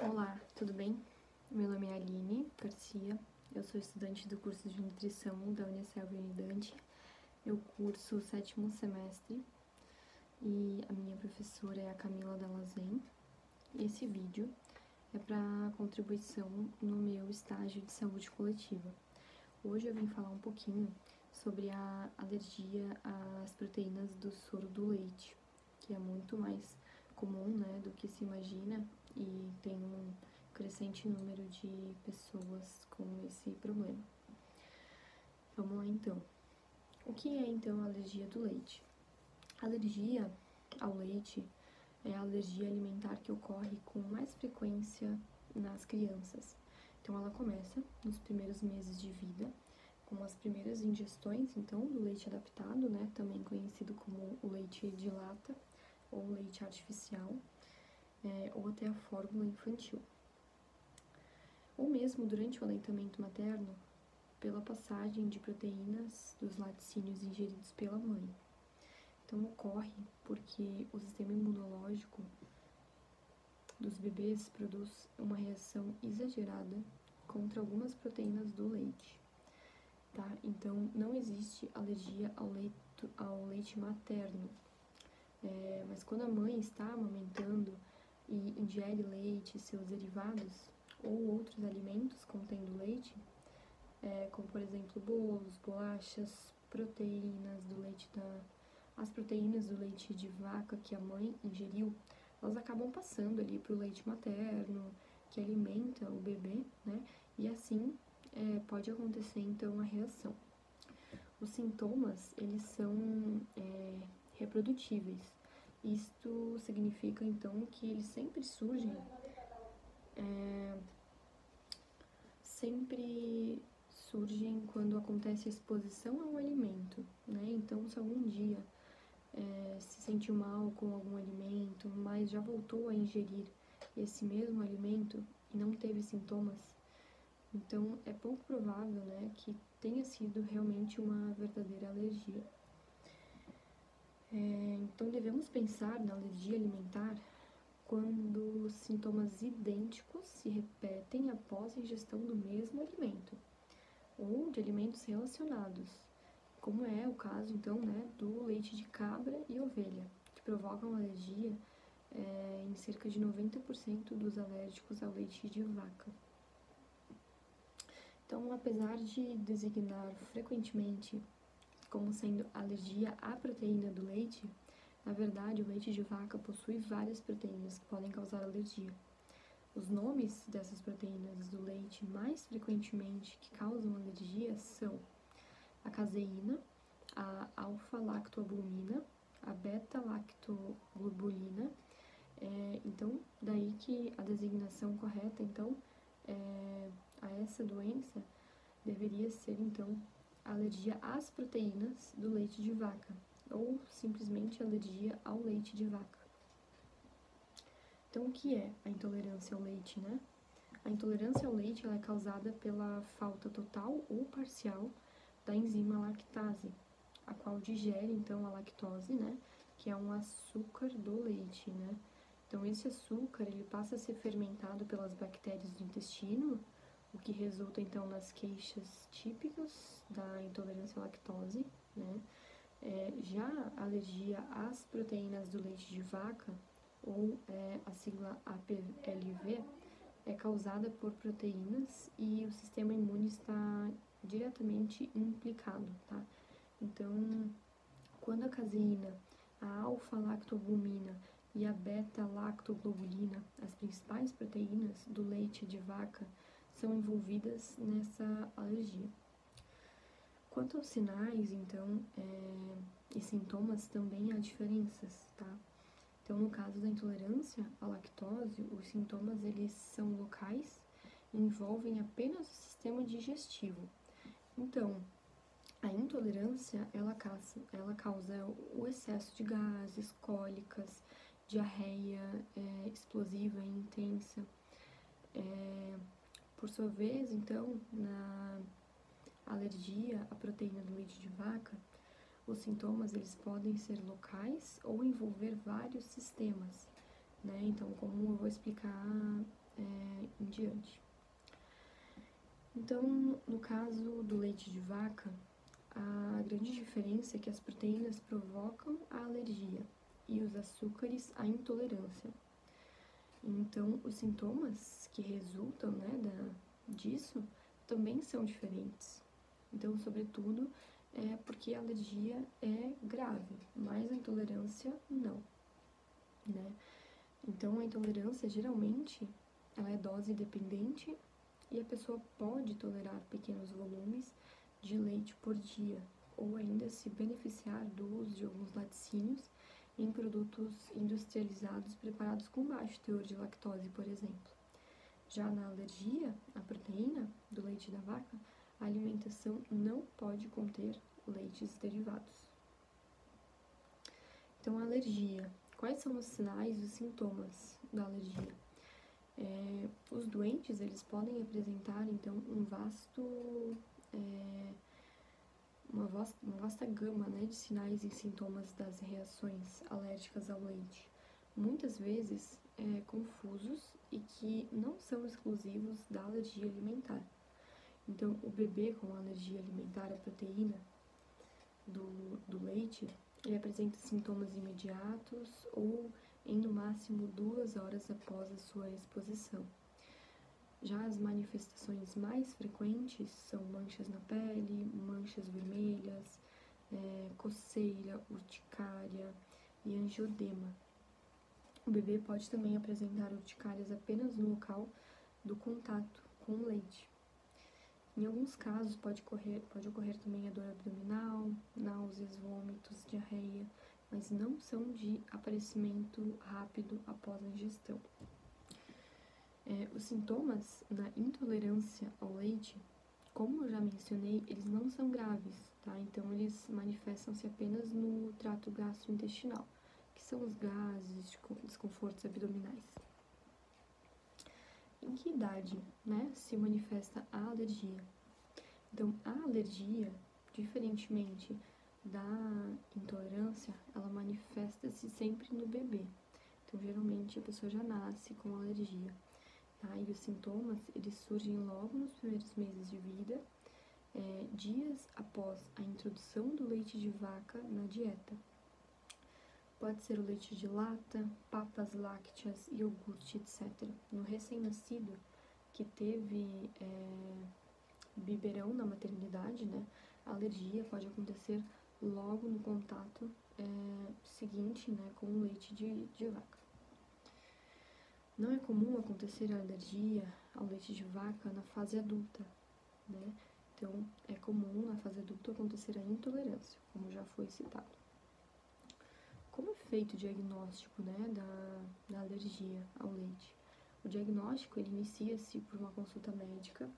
Olá, tudo bem? Meu nome é Aline Garcia, eu sou estudante do curso de nutrição da Unicelv Unidade. Eu curso o 7º semestre e a minha professora é a Camila Dalazen. Esse vídeo é para contribuição no meu estágio de saúde coletiva. Hoje eu vim falar um pouquinho sobre a alergia às proteínas do soro do leite, que é muito mais comum, né, do que se imagina, e tem um crescente número de pessoas com esse problema. Vamos lá então. O que é então a alergia do leite? A alergia ao leite é a alergia alimentar que ocorre com mais frequência nas crianças. Então ela começa nos primeiros meses de vida, com as primeiras ingestões, então, do leite adaptado, né, também conhecido como o leite de lata ou leite artificial, ou até a fórmula infantil. Ou mesmo durante o aleitamento materno, pela passagem de proteínas dos laticínios ingeridos pela mãe. Então, ocorre porque o sistema imunológico dos bebês produz uma reação exagerada contra algumas proteínas do leite, tá? Então, não existe alergia ao leite materno, mas quando a mãe está amamentando e ingere leite e seus derivados, ou outros alimentos contendo leite, como por exemplo bolos, bolachas, proteínas do leite as proteínas do leite de vaca que a mãe ingeriu, elas acabam passando ali para o leite materno, que alimenta o bebê, né? E assim pode acontecer então a reação. Os sintomas, eles são reprodutíveis. Isto significa então que eles sempre surgem quando acontece a exposição a um alimento, né? Então, se algum dia se sentiu mal com algum alimento, mas já voltou a ingerir esse mesmo alimento e não teve sintomas, então é pouco provável, né, que tenha sido realmente uma verdadeira alergia. Então, devemos pensar na alergia alimentar quando sintomas idênticos se repetem após a ingestão do mesmo alimento ou de alimentos relacionados, como é o caso, então, né, do leite de cabra e ovelha, que provocam alergia em cerca de 90% dos alérgicos ao leite de vaca. Então, apesar de designar frequentemente como sendo alergia à proteína do leite, na verdade, o leite de vaca possui várias proteínas que podem causar alergia. Os nomes dessas proteínas do leite mais frequentemente que causam alergia são a caseína, a alfa-lactoalbumina, a beta-lactoglobulina. Então, daí que a designação correta, então, a essa doença deveria ser, então, alergia às proteínas do leite de vaca, ou simplesmente alergia ao leite de vaca. Então, o que é a intolerância ao leite, né? A intolerância ao leite ela é causada pela falta total ou parcial da enzima lactase, a qual digere, então, a lactose, né? Que é um açúcar do leite, né? Então, esse açúcar, ele passa a ser fermentado pelas bactérias do intestino, o que resulta, então, nas queixas típicas da intolerância à lactose, né? Já a alergia às proteínas do leite de vaca, ou a sigla APLV, é causada por proteínas e o sistema imune está diretamente implicado, tá? Então, quando a caseína, a alfa-lactoalbumina e a beta-lactoglobulina, as principais proteínas do leite de vaca, são envolvidas nessa alergia. Quanto aos sinais, então, e sintomas, também há diferenças, tá? Então, no caso da intolerância à lactose, os sintomas, eles são locais e envolvem apenas o sistema digestivo. Então, a intolerância, ela causa o excesso de gases, cólicas, diarreia explosiva e intensa. Por sua vez, então, na alergia à proteína do leite de vaca, os sintomas eles podem ser locais ou envolver vários sistemas, né? Então, como eu vou explicar em diante. Então, no caso do leite de vaca, a grande diferença é que as proteínas provocam a alergia e os açúcares a intolerância. Então, os sintomas que resultam, né, disso também são diferentes. Então, sobretudo, é porque a alergia é grave, mas a intolerância não, né? Então, a intolerância, geralmente, ela é dose dependente e a pessoa pode tolerar pequenos volumes de leite por dia, ou ainda se beneficiar do uso de alguns laticínios em produtos industrializados preparados com baixo teor de lactose, por exemplo. Já na alergia à proteína do leite da vaca, a alimentação não pode conter leites derivados. Então, a alergia. Quais são os sinais e os sintomas da alergia? Os doentes, eles podem apresentar, então, uma vasta gama, né, de sinais e sintomas das reações alérgicas ao leite, muitas vezes confusos e que não são exclusivos da alergia alimentar. Então, o bebê com alergia alimentar à proteína do leite, ele apresenta sintomas imediatos ou em no máximo 2 horas após a sua exposição. Já as manifestações mais frequentes são manchas na pele, manchas vermelhas, coceira, urticária e angiodema. O bebê pode também apresentar urticárias apenas no local do contato com o leite. Em alguns casos pode ocorrer também a dor abdominal, náuseas, vômitos, diarreia, mas não são de aparecimento rápido após a ingestão. Os sintomas na intolerância ao leite, como eu já mencionei, eles não são graves, tá? Então, eles manifestam-se apenas no trato gastrointestinal, que são os gases, desconfortos abdominais. Em que idade, né, se manifesta a alergia? Então, a alergia, diferentemente da intolerância, ela manifesta-se sempre no bebê. Então, geralmente, a pessoa já nasce com alergia. Tá? E os sintomas, eles surgem logo nos primeiros meses de vida, dias após a introdução do leite de vaca na dieta. Pode ser o leite de lata, papas lácteas, iogurte, etc. No recém-nascido, que teve biberão na maternidade, né, a alergia pode acontecer logo no contato seguinte, né, com o leite de vaca. Não é comum acontecer a alergia ao leite de vaca na fase adulta, né? Então, é comum na fase adulta acontecer a intolerância, como já foi citado. Como é feito o diagnóstico, né, da alergia ao leite? O diagnóstico, ele inicia-se por uma consulta médica,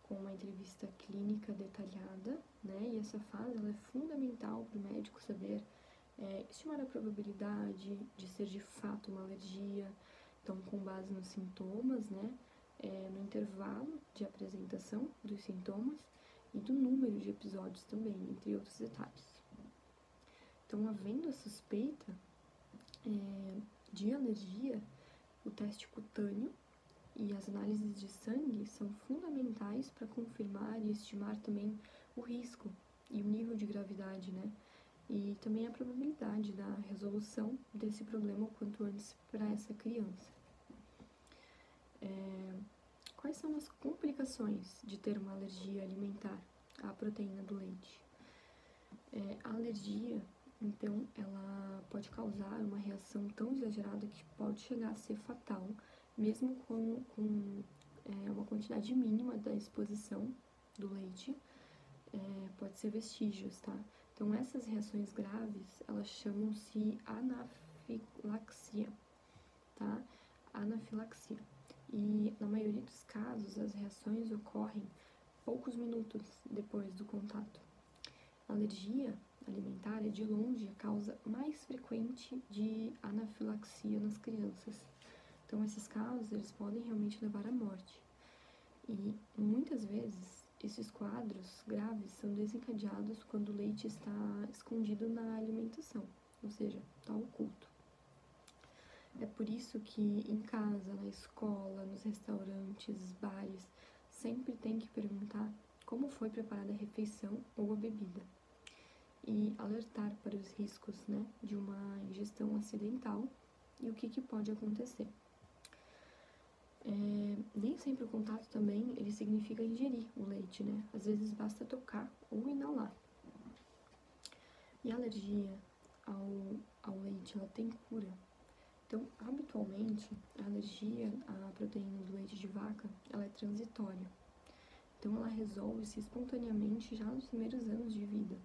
com uma entrevista clínica detalhada, né, e essa fase ela é fundamental para o médico saber estimar a probabilidade de ser de fato uma alergia. Então, com base nos sintomas, né, no intervalo de apresentação dos sintomas e do número de episódios também, entre outros detalhes. Então, havendo a suspeita de alergia, o teste cutâneo e as análises de sangue são fundamentais para confirmar e estimar também o risco e o nível de gravidade, né? E também a probabilidade da resolução desse problema o quanto antes para essa criança. Quais são as complicações de ter uma alergia alimentar à proteína do leite? A alergia, então, ela pode causar uma reação tão exagerada que pode chegar a ser fatal, mesmo com uma quantidade mínima da exposição do leite, pode ser vestígios, tá? Então, essas reações graves, elas chamam-se anafilaxia, tá? Anafilaxia. E, na maioria dos casos, as reações ocorrem poucos minutos depois do contato. A alergia alimentar é, de longe, a causa mais frequente de anafilaxia nas crianças. Então, esses casos, eles podem realmente levar à morte. E, muitas vezes, esses quadros graves são desencadeados quando o leite está escondido na alimentação, ou seja, está oculto. É por isso que em casa, na escola, nos restaurantes, bares, sempre tem que perguntar como foi preparada a refeição ou a bebida e alertar para os riscos, né, de uma ingestão acidental e o que pode acontecer. Nem sempre o contato também ele significa ingerir o leite, né? Às vezes basta tocar ou inalar. E a alergia ao leite, ela tem cura. Então, habitualmente, a alergia à proteína do leite de vaca, ela é transitória. Então, ela resolve-se espontaneamente já nos primeiros anos de vida.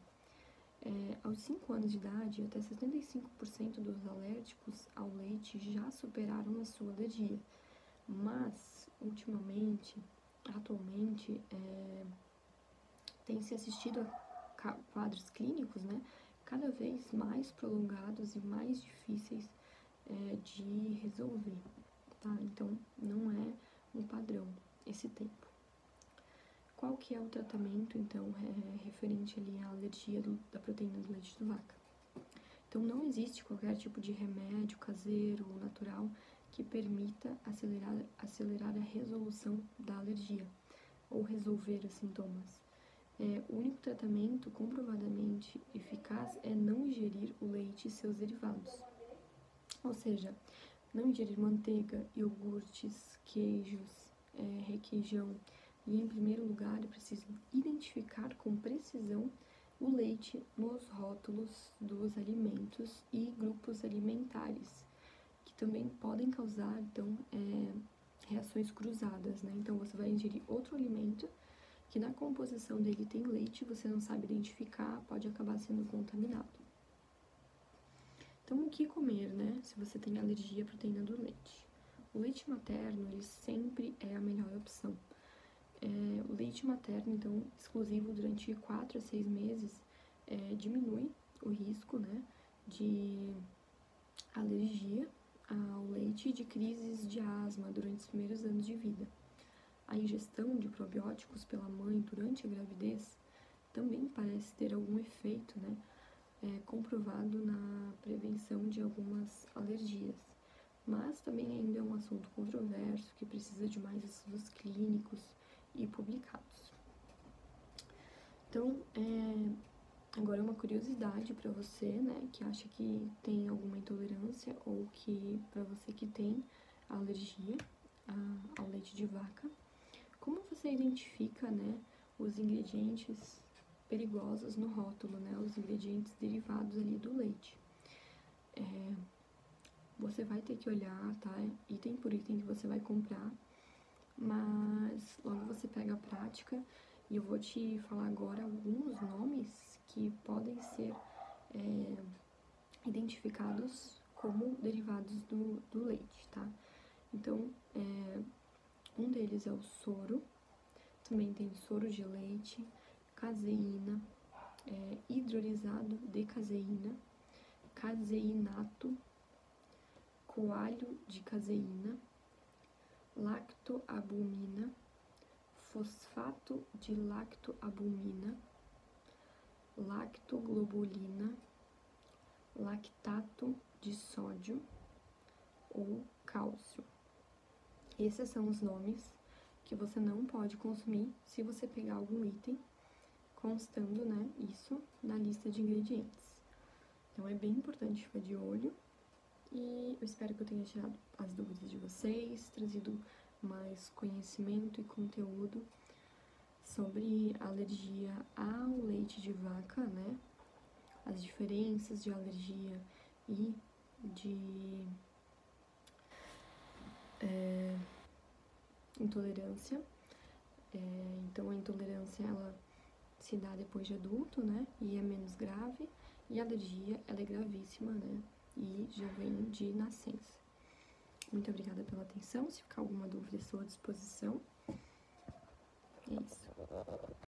Aos 5 anos de idade, até 75% dos alérgicos ao leite já superaram a sua alergia. Mas, atualmente, tem se assistido a quadros clínicos, né, cada vez mais prolongados e mais difíceis de resolver, tá? Então, não é um padrão esse tempo. Qual que é o tratamento, então, referente ali à alergia da proteína do leite de vaca? Então, não existe qualquer tipo de remédio caseiro ou natural que permita acelerar a resolução da alergia ou resolver os sintomas. O único tratamento comprovadamente eficaz é não ingerir o leite e seus derivados. Ou seja, não ingerir manteiga, iogurtes, queijos, requeijão. E, em primeiro lugar, é preciso identificar com precisão o leite nos rótulos dos alimentos e grupos alimentares, que também podem causar, então, reações cruzadas, né? Então, você vai ingerir outro alimento que na composição dele tem leite, você não sabe identificar, pode acabar sendo contaminado. Então, o que comer, né, se você tem alergia à proteína do leite? O leite materno, ele sempre é a melhor opção. O leite materno, então, exclusivo durante 4 a 6 meses, diminui o risco, né, de alergia ao leite e de crises de asma durante os primeiros anos de vida. A ingestão de probióticos pela mãe durante a gravidez também parece ter algum efeito, né, comprovado na prevenção de algumas alergias. Mas também ainda é um assunto controverso que precisa de mais estudos clínicos e publicados. Então, agora uma curiosidade para você, né, que acha que tem alguma intolerância ou que para você que tem alergia ao leite de vaca, como você identifica, né, os ingredientes perigosos no rótulo, né, os ingredientes derivados ali do leite? Você vai ter que olhar, tá, item por item que você vai comprar, mas logo você pega a prática e eu vou te falar agora alguns nomes que podem ser identificados como derivados do leite, tá? Então, um deles é o soro, também tem soro de leite, caseína, hidrolisado de caseína, caseinato, coalho de caseína, lactoalbumina, fosfato de lactoalbumina, lactoglobulina, lactato de sódio ou cálcio. Esses são os nomes que você não pode consumir se você pegar algum item constando, né, isso na lista de ingredientes. Então, é bem importante ficar de olho e eu espero que eu tenha tirado as dúvidas de vocês, trazido mais conhecimento e conteúdo sobre alergia ao leite de vaca, né, as diferenças de alergia e de intolerância. Então, a intolerância, ela se dá depois de adulto, né, e é menos grave, e a alergia, ela é gravíssima, né, e já vem de nascença. Muito obrigada pela atenção, se ficar alguma dúvida, estou à disposição. É isso.